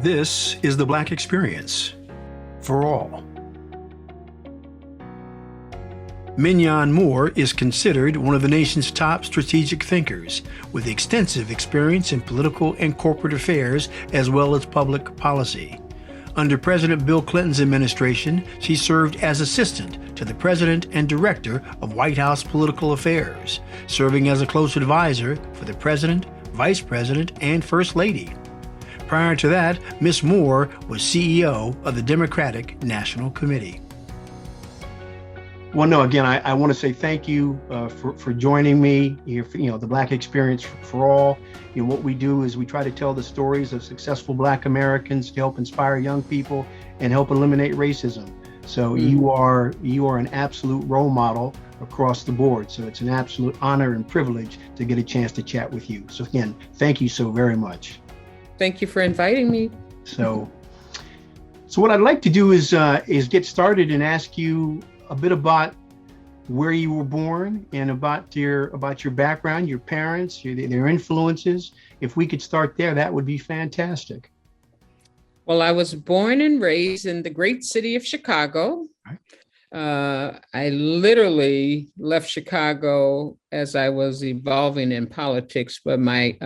This is the Black Experience for all. Minyon Moore is considered one of the nation's top strategic thinkers, with extensive experience in political and corporate affairs as well as public policy. Under President Bill Clinton's administration, she served as assistant to the President and Director of White House Political Affairs, serving as a close advisor for the President, Vice President, and First Lady. Prior to that, Ms. Moore was CEO of the Democratic National Committee. Well, no, again, I want to say thank you for joining me here for, the Black Experience for All. What we do is we try to tell the stories of successful Black Americans to help inspire young people and help eliminate racism. So you are an absolute role model across the board. So it's an absolute honor and privilege to get a chance to chat with you. So again, thank you so very much. Thank you for inviting me. So what I'd like to do is get started and ask you a bit about where you were born and about your background, your parents, their influences. If we could start there, that would be fantastic. Well, I was born and raised in the great city of Chicago. I literally left Chicago as I was evolving in politics, but my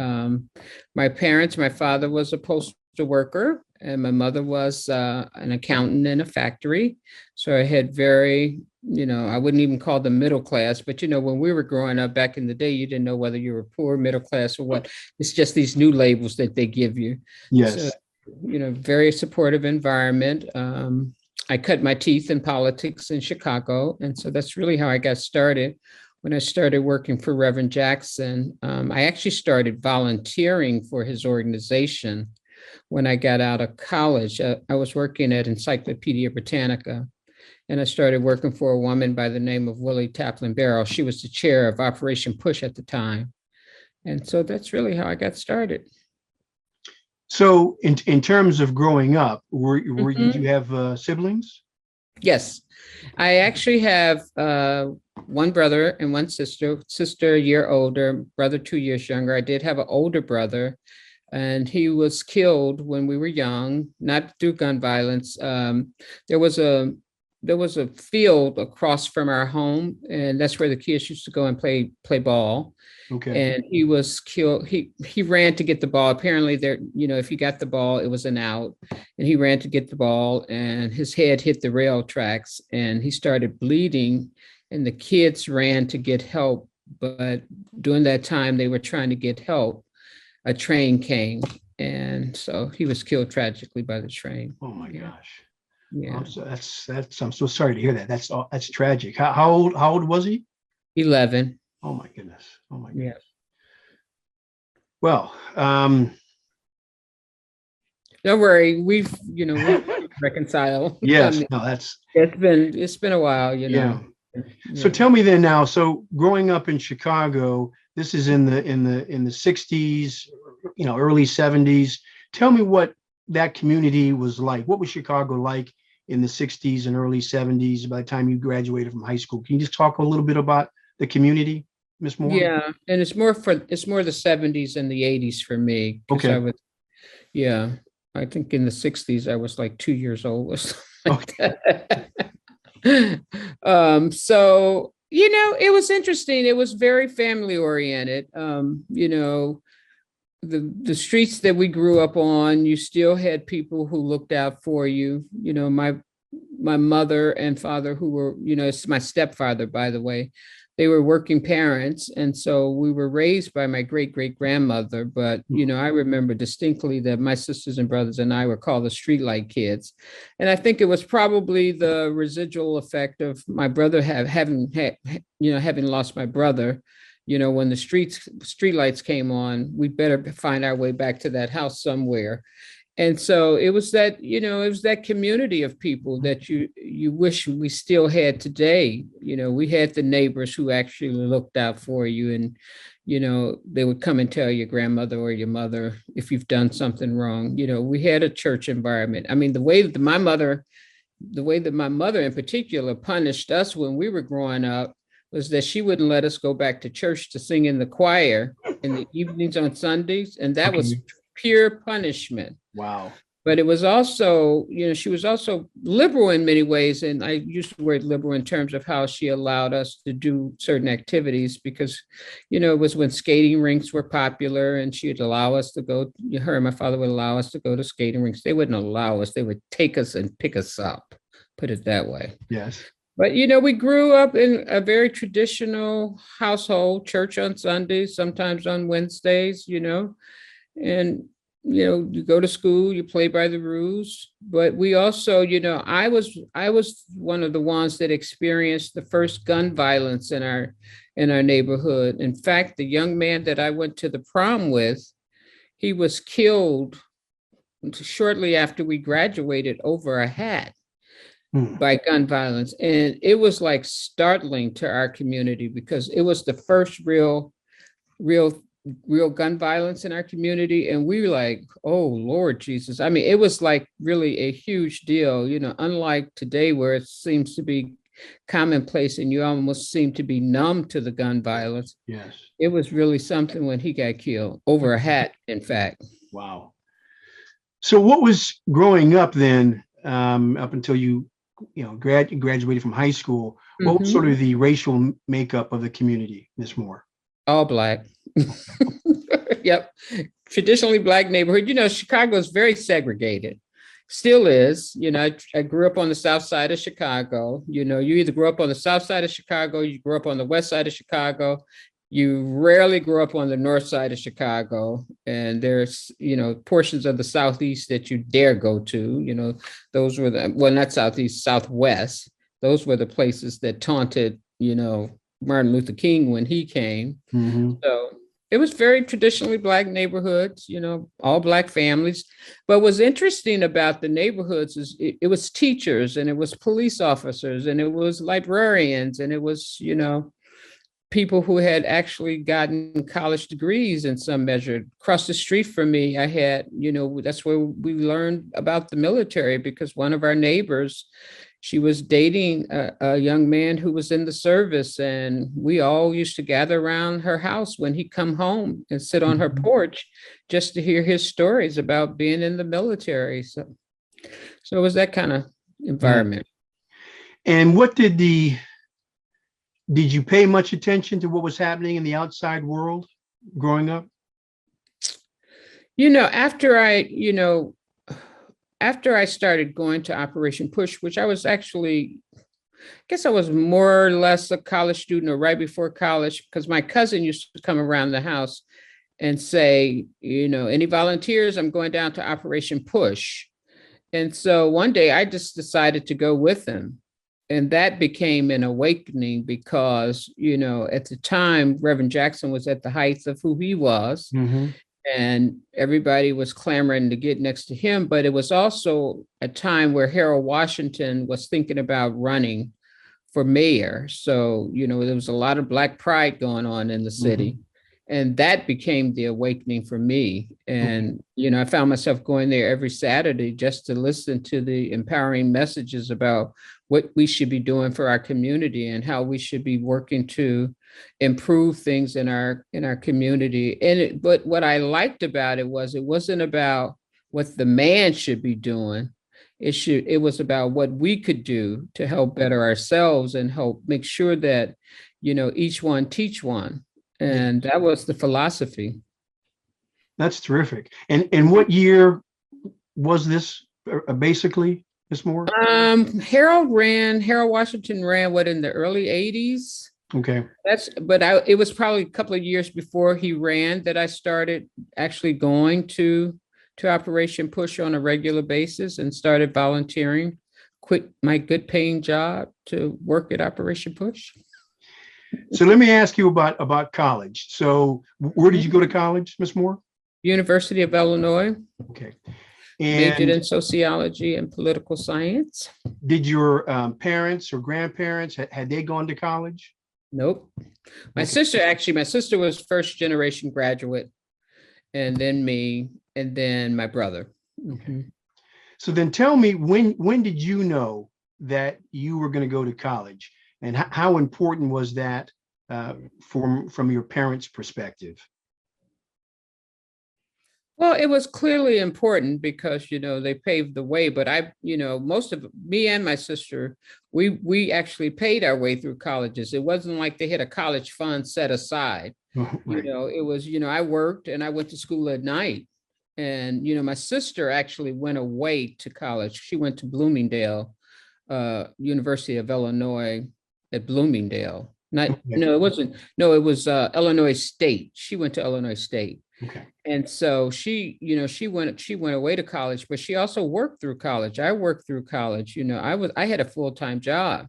parents, my father was a postal worker and my mother was an accountant in a factory. So I had very, I wouldn't even call them middle class, but when we were growing up back in the day, you didn't know whether you were poor, middle class, or what. It's just these new labels that they give you. Yes. So, very supportive environment. I cut my teeth in politics in Chicago. And so that's really how I got started. When I started working for Reverend Jackson, I actually started volunteering for his organization. When I got out of college, I was working at Encyclopedia Britannica, and I started working for a woman by the name of Willie T. Barrow. She was the chair of Operation Push at the time. And so that's really how I got started. So in terms of growing up, did you have siblings? Yes, I actually have one brother and one sister a year older, brother 2 years younger. I did have an older brother, and he was killed when we were young, not through gun violence. There was a field across from our home, and that's where the kids used to go and play ball. Okay. And he was killed. He ran to get the ball. Apparently there, if you got the ball, it was an out. And he ran to get the ball and his head hit the rail tracks and he started bleeding, and the kids ran to get help. But during that time they were trying to get help, a train came. And so he was killed tragically by the train. Oh my gosh. Yeah. I'm so sorry to hear that. That's tragic. How old was he? 11. Oh my goodness. Yeah. Well, don't worry. We've reconciled. Yes. No, it's been a while, Yeah. So tell me then now, so growing up in Chicago, this is in the 60s, early 70s. Tell me what that community was like. What was Chicago like in the 60s and early 70s by the time you graduated from high school? Can you just talk a little bit about the community, Ms. Moore? Yeah, and it's more the 70s and the 80s for me. Okay. I think in the 60s I was like 2 years old or something Okay. like that. So it was interesting. It was very family oriented. The streets that we grew up on, you still had people who looked out for you. My mother and father, who were, it's my stepfather, by the way, they were working parents. And so we were raised by my great-great-grandmother. But, I remember distinctly that my sisters and brothers and I were called the streetlight kids. And I think it was probably the residual effect of my brother having lost my brother. When the streetlights came on, we better find our way back to that house somewhere. And so it was that community of people that you wish we still had today. We had the neighbors who actually looked out for you, and they would come and tell your grandmother or your mother if you've done something wrong. We had a church environment. I mean, the way that my mother in particular punished us when we were growing up was that she wouldn't let us go back to church to sing in the choir in the evenings on Sundays, and that was pure punishment. Wow. But it was also, she was also liberal in many ways. And I use the word liberal in terms of how she allowed us to do certain activities because, it was when skating rinks were popular and she'd allow us to go, her and my father would allow us to go to skating rinks. They wouldn't allow us, they would take us and pick us up, put it that way. Yes. But, we grew up in a very traditional household, church on Sundays, sometimes on Wednesdays, and you go to school, you play by the rules, but we also, I was one of the ones that experienced the first gun violence in our neighborhood. In fact, the young man that I went to the prom with, he was killed shortly after we graduated over a hat by gun violence. And it was like startling to our community because it was the first real gun violence in our community. And we were like, oh, Lord Jesus. I mean, it was like really a huge deal, unlike today where it seems to be commonplace and you almost seem to be numb to the gun violence. Yes. It was really something when he got killed over a hat, in fact. Wow. So what was growing up then, up until you graduated from high school, what was sort of the racial makeup of the community, Ms. Moore? All Black. Yep. Traditionally Black neighborhood. Chicago is very segregated. Still is. I grew up on the south side of Chicago. You either grew up on the south side of Chicago, you grew up on the west side of Chicago. You rarely grew up on the north side of Chicago. And there's, portions of the southeast that you dare go to. Those were not southeast, southwest. Those were the places that taunted, Martin Luther King when he came. Mm-hmm. So it was very traditionally Black neighborhoods, all Black families. But what's interesting about the neighborhoods is it was teachers and it was police officers and it was librarians and it was, people who had actually gotten college degrees in some measure. Across the street from me, I had, that's where we learned about the military because one of our neighbors, she was dating a young man who was in the service, and we all used to gather around her house when he'd come home and sit on her porch just to hear his stories about being in the military. So it was that kind of environment. And did you pay much attention to what was happening in the outside world growing up? After I started going to Operation Push, which I was actually, I guess I was more or less a college student or right before college, because my cousin used to come around the house and say, any volunteers? I'm going down to Operation Push. And so one day I just decided to go with him. And that became an awakening because, at the time, Reverend Jackson was at the height of who he was. Mm-hmm. And everybody was clamoring to get next to him. But it was also a time where Harold Washington was thinking about running for mayor. So, there was a lot of Black pride going on in the city. Mm-hmm. And that became the awakening for me. And, I found myself going there every Saturday just to listen to the empowering messages about what we should be doing for our community and how we should be working to improve things in our community. But what I liked about it wasn't about what the man should be doing. It was about what we could do to help better ourselves and help make sure that, each one teach one. And that was the philosophy. That's terrific. And what year was this basically, Ms. Moore? Harold Washington ran in the early 80s. Okay. It was probably a couple of years before he ran that I started actually going to Operation Push on a regular basis and started volunteering, quit my good paying job to work at Operation Push. So let me ask you about college. So where did you go to college, Ms. Moore? University of Illinois. Okay. And majored in sociology and political science. Did your parents or grandparents, had they gone to college? Nope. My sister was first generation graduate, and then me, and then my brother. Okay. So then tell me, when did you know that you were going to go to college? And how important was that from your parents' perspective? Well, it was clearly important because, they paved the way, but most of me and my sister, we actually paid our way through colleges. It wasn't like they had a college fund set aside. Right. It was, I worked and I went to school at night. And, my sister actually went away to college. She went to Bloomingdale, University of Illinois at Bloomingdale. Not, Okay. no, it wasn't. No, it was Illinois State. She went to Illinois State. Okay. And so she went away to college, but she also worked through college. I worked through college. I had a full-time job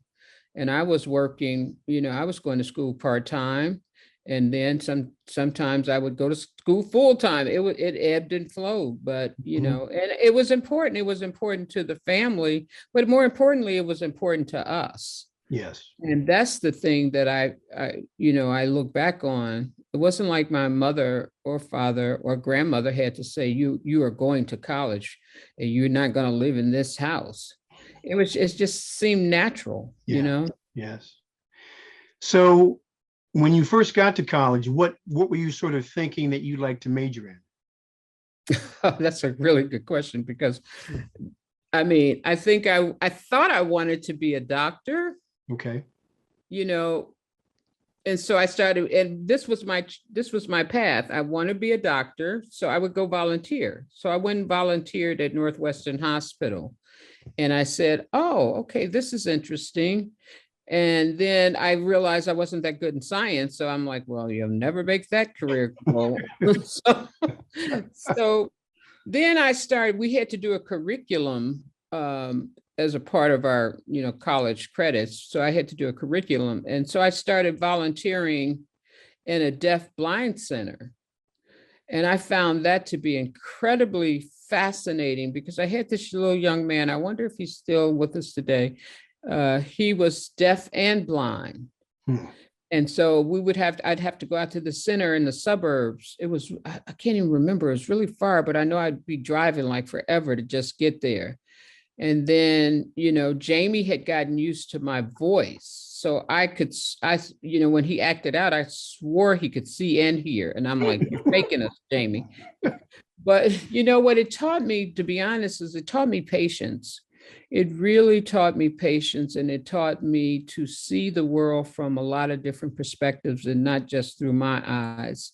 and I was working, I was going to school part-time. And then sometimes I would go to school full-time. It ebbed and flowed, but and it was important. It was important to the family, but more importantly, it was important to us. Yes. And that's the thing that I look back on. It wasn't like my mother or father or grandmother had to say, you are going to college and you're not going to live in this house. It just seemed natural, Yes. So when you first got to college, what were you sort of thinking that you'd like to major in? That's a really good question because I think I thought I wanted to be a doctor. Okay. And so I started, and this was my path. I want to be a doctor, so I would go volunteer. So I went and volunteered at Northwestern Hospital, and I said, "Oh, okay, this is interesting." And then I realized I wasn't that good in science, so I'm like, "Well, you'll never make that career goal." so then we had to do a curriculum as a part of our, college credits. So I had to do a curriculum. And so I started volunteering in a deaf blind center. And I found that to be incredibly fascinating because I had this little young man, I wonder if he's still with us today. He was deaf and blind. And so I'd have to go out to the center in the suburbs. I can't even remember, it was really far, but I know I'd be driving like forever to just get there. And then, Jamie had gotten used to my voice. So when he acted out, I swore he could see and hear. And I'm like, you're faking us, Jamie. But what it taught me, to be honest, is it taught me patience. It really taught me patience, and it taught me to see the world from a lot of different perspectives and not just through my eyes.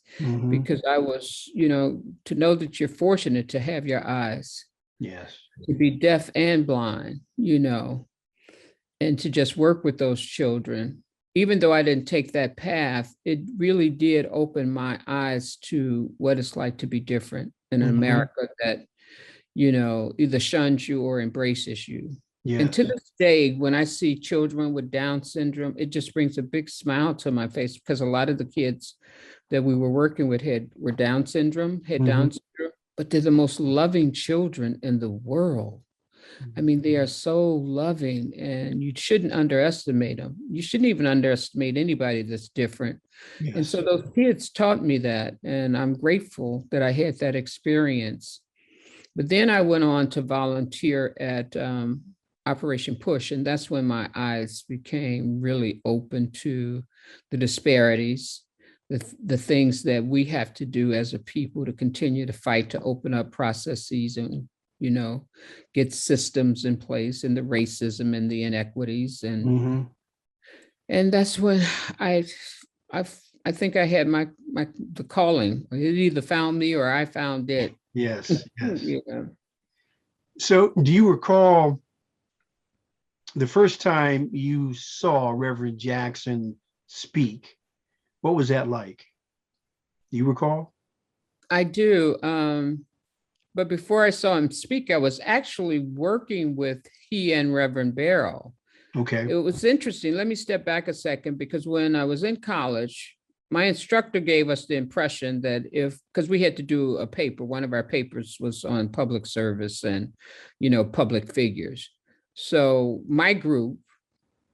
Because I was, to know that you're fortunate to have your eyes. Yes. To be deaf and blind, and to just work with those children. Even though I didn't take that path, it really did open my eyes to what it's like to be different in America that, either shuns you or embraces you. Yes. And to this day, when I see children with Down syndrome, it just brings a big smile to my face because a lot of the kids that we were working with had Down syndrome, but they're the most loving children in the world. They are so loving, and you shouldn't underestimate them. You shouldn't even underestimate anybody that's different. Yes. And so those kids taught me that, and I'm grateful that I had that experience. But then I went on to volunteer at Operation Push, and that's when my eyes became really open to the disparities, the things that we have to do as a people to continue to fight to open up processes and, get systems in place, and the racism and the inequities. And that's when I think I had the calling. It either found me or I found it. Yes. So do you recall the first time you saw Reverend Jackson speak? What was that like? Do you recall? I do. But before I saw him speak, I was actually working with he and Reverend Barrow. Okay. It was interesting. Let me step back a second, because when I was in college, my instructor gave us the impression that because we had to do a paper, one of our papers was on public service and, public figures. So my group,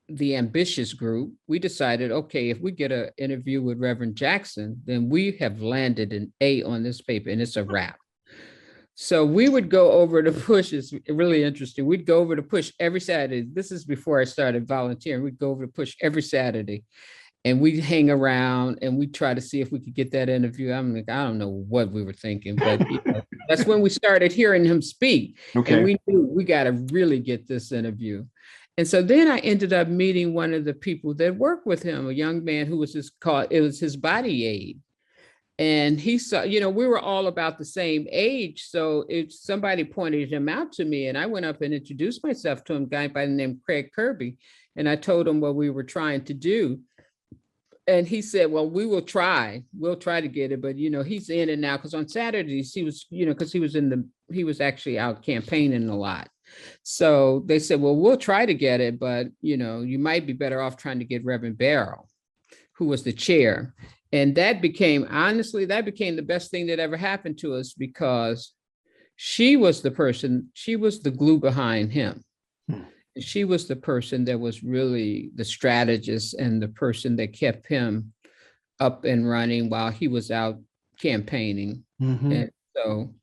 the ambitious group, we decided, okay, if we get an interview with Reverend Jackson, then we have landed an A on this paper and it's a wrap. So we would go over to Push. It's really interesting. We'd go over to Push every Saturday. This is before I started volunteering. We'd go over to Push every Saturday. and we hang around and we try to see if we could get that interview. I'm like, I don't know what we were thinking, but that's when we started hearing him speak. Okay. And we knew we got to really get this interview. And so then I ended up meeting one of the people that worked with him, a young man who was it was his body aide. And he saw, we were all about the same age. So if somebody pointed him out to me, and I went up and introduced myself to him, a guy by the name Craig Kirby. And I told him what we were trying to do. And he said, well, we'll try to get it, but he's in and out, because on Saturdays he was, because he was actually out campaigning a lot. So they said, well, we'll try to get it, but you might be better off trying to get Reverend Barrow, who was the chair. And that became the best thing that ever happened to us, because she was the glue behind him. She was the person that was really the strategist and the person that kept him up and running while he was out campaigning. Mm-hmm. And so,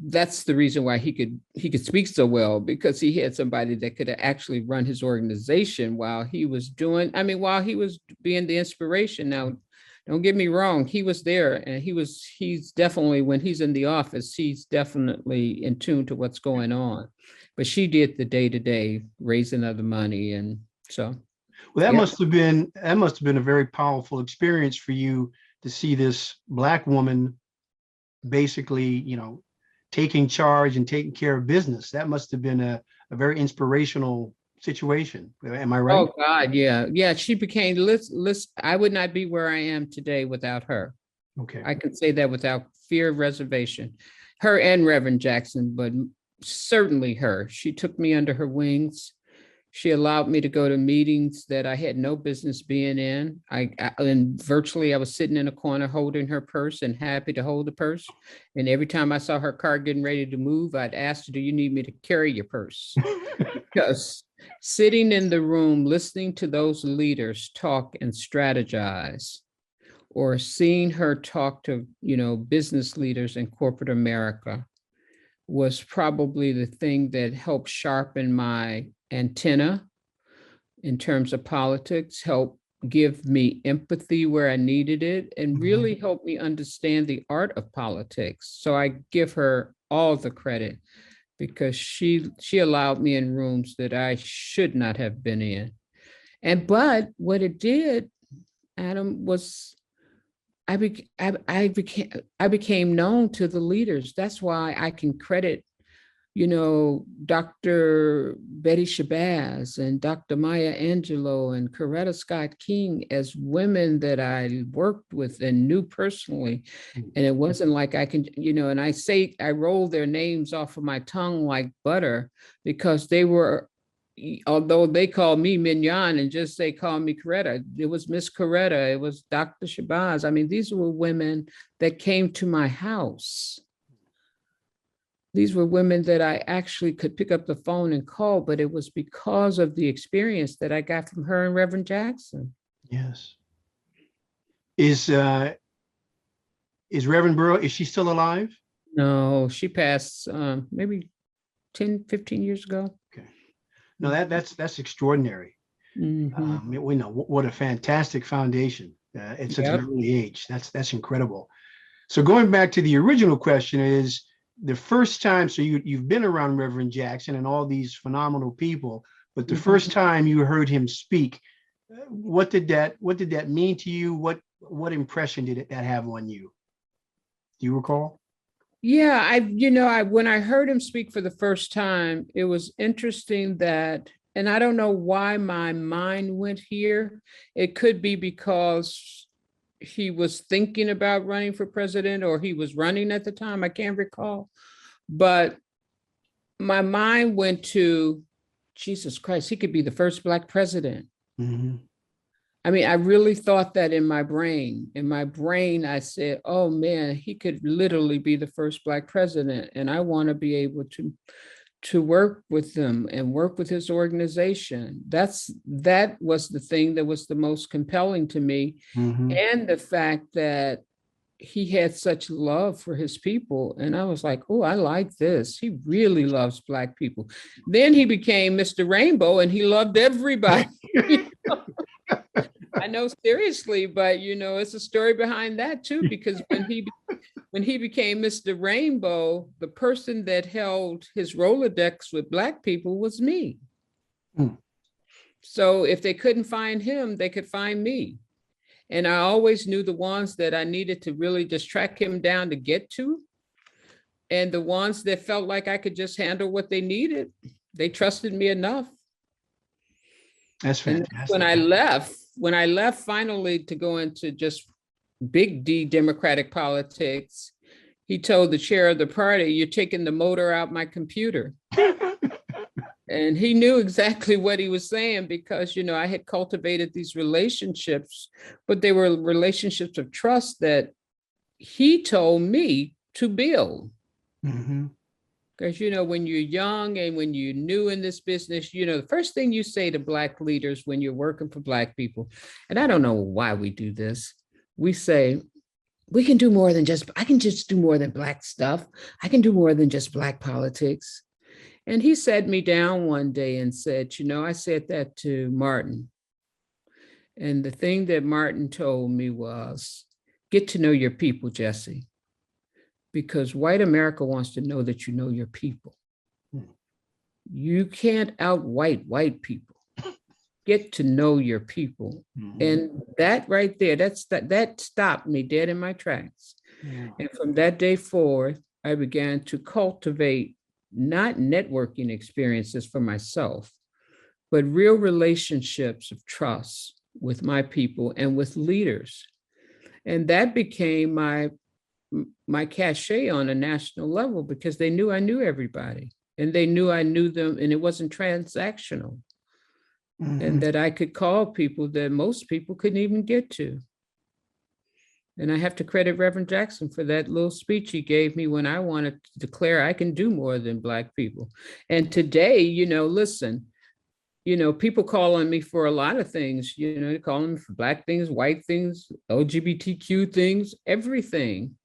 that's the reason why he could speak so well, because he had somebody that could actually run his organization while he was being the inspiration. Now, don't get me wrong, he was there, and he's definitely, when he's in the office, he's definitely in tune to what's going on. But she did the day-to-day raising of the money. And so. Well, that must have been a very powerful experience for you to see this Black woman basically, taking charge and taking care of business. That must have been a very inspirational situation. Am I right? Oh God, yeah. Yeah, she became, I would not be where I am today without her. Okay. I can say that without fear of reservation. Her and Reverend Jackson, but certainly her. She took me under her wings. She allowed me to go to meetings that I had no business being in. And virtually I was sitting in a corner holding her purse and happy to hold the purse. And every time I saw her car getting ready to move, I'd ask her, do you need me to carry your purse? Because sitting in the room, listening to those leaders talk and strategize, or seeing her talk to, business leaders in corporate America, was probably the thing that helped sharpen my antenna in terms of politics, helped give me empathy where I needed it, and really helped me understand the art of politics. So I give her all the credit, because she allowed me in rooms that I should not have been in. But what it did, Adam, was I became known to the leaders. That's why I can credit, Dr. Betty Shabazz and Dr. Maya Angelou and Coretta Scott King as women that I worked with and knew personally. And it wasn't like I can, and I roll their names off of my tongue like butter, because they were, although they call me Minyon and just they call me Coretta, it was Miss Coretta, it was Dr. Shabazz. I mean, these were women that came to my house. These were women that I actually could pick up the phone and call, but it was because of the experience that I got from her and Reverend Jackson. Yes. Is Reverend Barrow, is she still alive? No, she passed maybe 10, 15 years ago. Okay. No, that's extraordinary. Mm-hmm. We know what a fantastic foundation at such an early age. That's incredible. So going back to the original question, is the first time, so you've been around Reverend Jackson and all these phenomenal people, but the first time you heard him speak, what did that mean to you? What impression did that have on you? Do you recall? Yeah, when I heard him speak for the first time, it was interesting that, and I don't know why my mind went here. It could be because he was thinking about running for president, or he was running at the time. I can't recall. But my mind went to, Jesus Christ, he could be the first Black president. Mm-hmm. I mean, I really thought that in my brain. In my brain, I said, oh man, he could literally be the first Black president. And I want to be able to work with them and work with his organization. That was the thing that was the most compelling to me. Mm-hmm. And the fact that he had such love for his people. And I was like, oh, I like this. He really loves Black people. Then he became Mr. Rainbow and he loved everybody. I know, seriously, but it's a story behind that too, because when he became Mr. Rainbow, the person that held his Rolodex with Black people was me. Hmm. So if they couldn't find him, they could find me. And I always knew the ones that I needed to really just track him down to get to. And the ones that felt like I could just handle what they needed, they trusted me enough. That's fantastic. And when I left finally to go into just big D Democratic politics, he told the chair of the party, "You're taking the motor out my computer." And he knew exactly what he was saying, because, I had cultivated these relationships, but they were relationships of trust that he told me to build. Mm-hmm. Because, when you're young and when you're new in this business, the first thing you say to Black leaders when you're working for Black people, and I don't know why we do this, we say, I can just do more than Black stuff. I can do more than just Black politics. And he sat me down one day and said, I said that to Martin. And the thing that Martin told me was, get to know your people, Jesse. Because white America wants to know that you know your people. You can't out-white white people. Get to know your people. Mm-hmm. And that right there, that stopped me dead in my tracks. Yeah. And from that day forward, I began to cultivate not networking experiences for myself, but real relationships of trust with my people and with leaders. And that became my cachet on a national level, because they knew I knew everybody, and they knew I knew them, and it wasn't transactional. Mm-hmm. And that I could call people that most people couldn't even get to. And I have to credit Reverend Jackson for that little speech he gave me when I wanted to declare I can do more than Black people. And today, listen, people call on me for a lot of things, they call on me for Black things, white things, LGBTQ things, everything.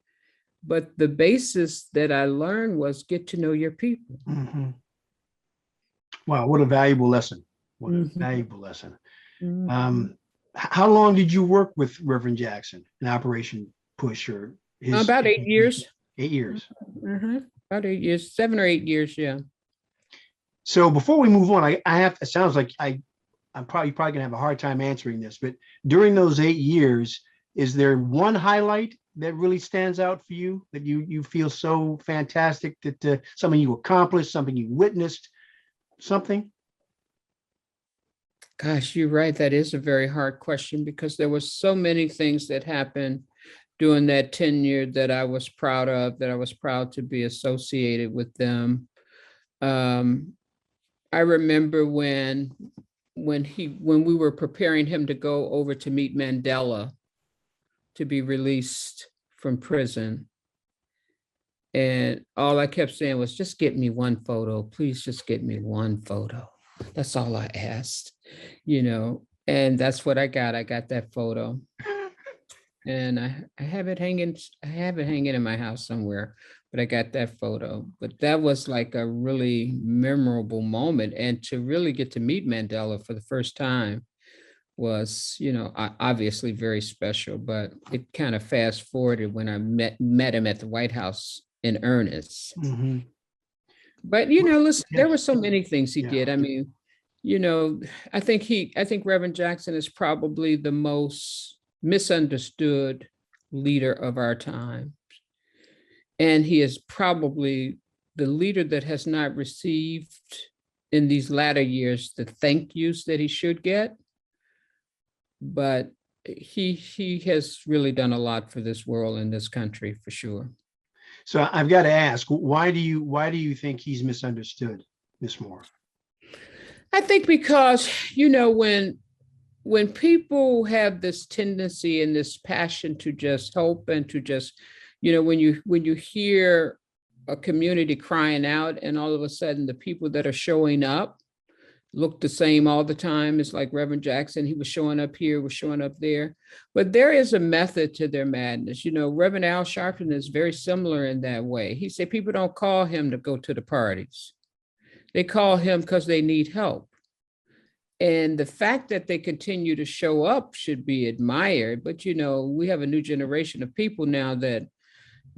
But the basis that I learned was get to know your people. Mm-hmm. Wow, what a valuable lesson. What a valuable lesson. Mm-hmm. How long did you work with Reverend Jackson in Operation Push? Or about 8 years. 8 years. Mm-hmm. About 8 years, 7 or 8 years, yeah. So before we move on, I have. It sounds like I'm probably gonna have a hard time answering this, but during those 8 years, is there one highlight that really stands out for you that you feel so fantastic that something you accomplished, something you witnessed, something? Gosh, you're right. That is a very hard question, because there were so many things that happened during that tenure that I was proud of, that I was proud to be associated with them. I remember when we were preparing him to go over to meet Mandela to be released from prison. And all I kept saying was, just get me one photo. Please just get me one photo. That's all I asked, and that's what I got. I got that photo, and I have it hanging. I have it hanging in my house somewhere, but I got that photo. But that was like a really memorable moment, and to really get to meet Mandela for the first time was, obviously very special. But it kind of fast forwarded when I met him at the White House in earnest. Mm-hmm. But, listen, there were so many things he did. I mean, I think Reverend Jackson is probably the most misunderstood leader of our time. And he is probably the leader that has not received in these latter years the thank yous that he should get. But he has really done a lot for this world and this country, for sure. So I've got to ask, why do you think he's misunderstood, Ms. Moore? I think because, when people have this tendency and this passion to just hope and to just, when you hear a community crying out, and all of a sudden the people that are showing up look the same all the time. It's like Reverend Jackson, he was showing up here, was showing up there. But there is a method to their madness. Reverend Al Sharpton is very similar in that way. He said people don't call him to go to the parties. They call him because they need help. And the fact that they continue to show up should be admired. But, we have a new generation of people now that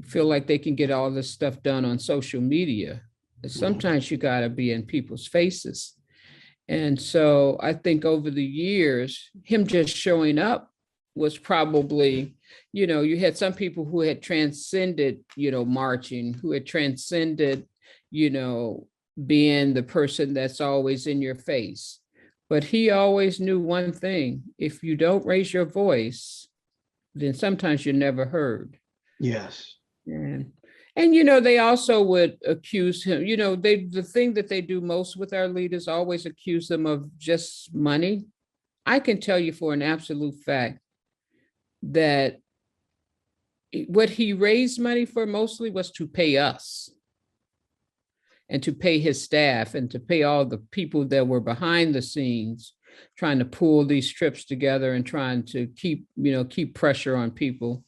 feel like they can get all this stuff done on social media. Sometimes you got to be in people's faces. And so I think over the years, him just showing up was probably, you had some people who had transcended, marching, who had transcended, being the person that's always in your face. But he always knew one thing: if you don't raise your voice, then sometimes you're never heard. Yes. And they also would accuse him, the thing that they do most with our leaders, always accuse them of just money. I can tell you for an absolute fact that what he raised money for mostly was to pay us and to pay his staff and to pay all the people that were behind the scenes trying to pull these trips together and trying to keep pressure on people.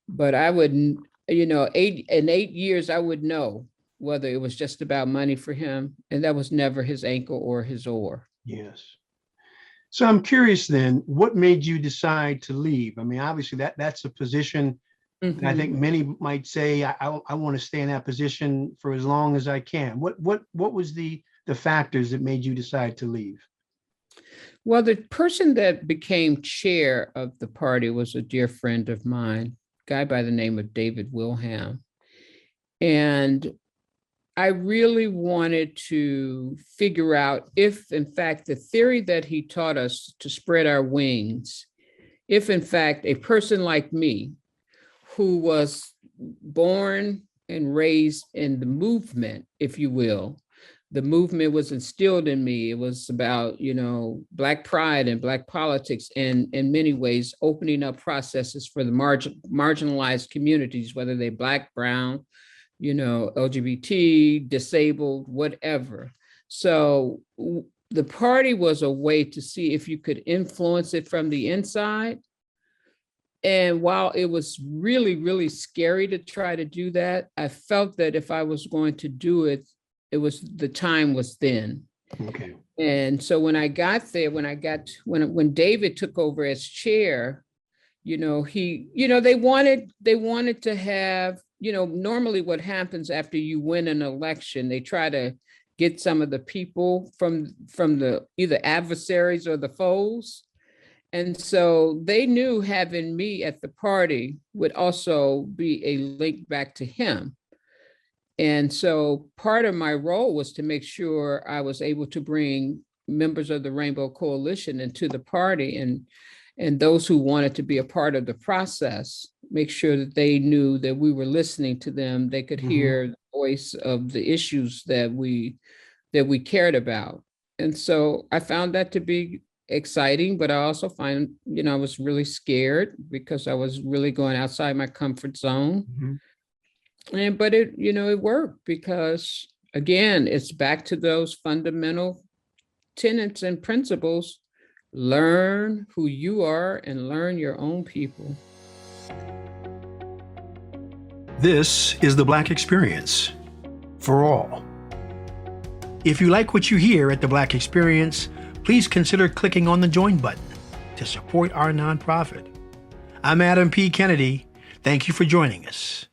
But I wouldn't, in 8 years, I would know whether it was just about money for him, and that was never his anchor or his oar. Yes. So I'm curious then, what made you decide to leave? I mean, obviously that's a position. And I think many might say, I want to stay in that position for as long as I can. What was the factors that made you decide to leave? Well, the person that became chair of the party was a dear friend of mine, a guy by the name of David Wilhelm. And I really wanted to figure out if, in fact, the theory that he taught us to spread our wings, if, in fact, a person like me, who was born and raised in the movement, if you will. The movement was instilled in me. It was about, Black pride and Black politics, and in many ways, opening up processes for the marginalized communities, whether they're Black, brown, LGBT, disabled, whatever. So the party was a way to see if you could influence it from the inside. And while it was really, really scary to try to do that, I felt that if I was going to do it, the time was then. Okay. And so when I got there, when David took over as chair, they wanted to have, normally what happens after you win an election, they try to get some of the people from the either adversaries or the foes. And so they knew having me at the party would also be a link back to him. And so part of my role was to make sure I was able to bring members of the Rainbow Coalition into the party, and those who wanted to be a part of the process, make sure that they knew that we were listening to them. They could hear the voice of the issues that we cared about. And so I found that to be exciting, but I also find, I was really scared because I was really going outside my comfort zone. But it worked because, again, it's back to those fundamental tenets and principles. Learn who you are and learn your own people. This is the Black Experience for all. If you like what you hear at the Black Experience, please consider clicking on the join button to support our nonprofit. I'm Adam P. Kennedy. Thank you for joining us.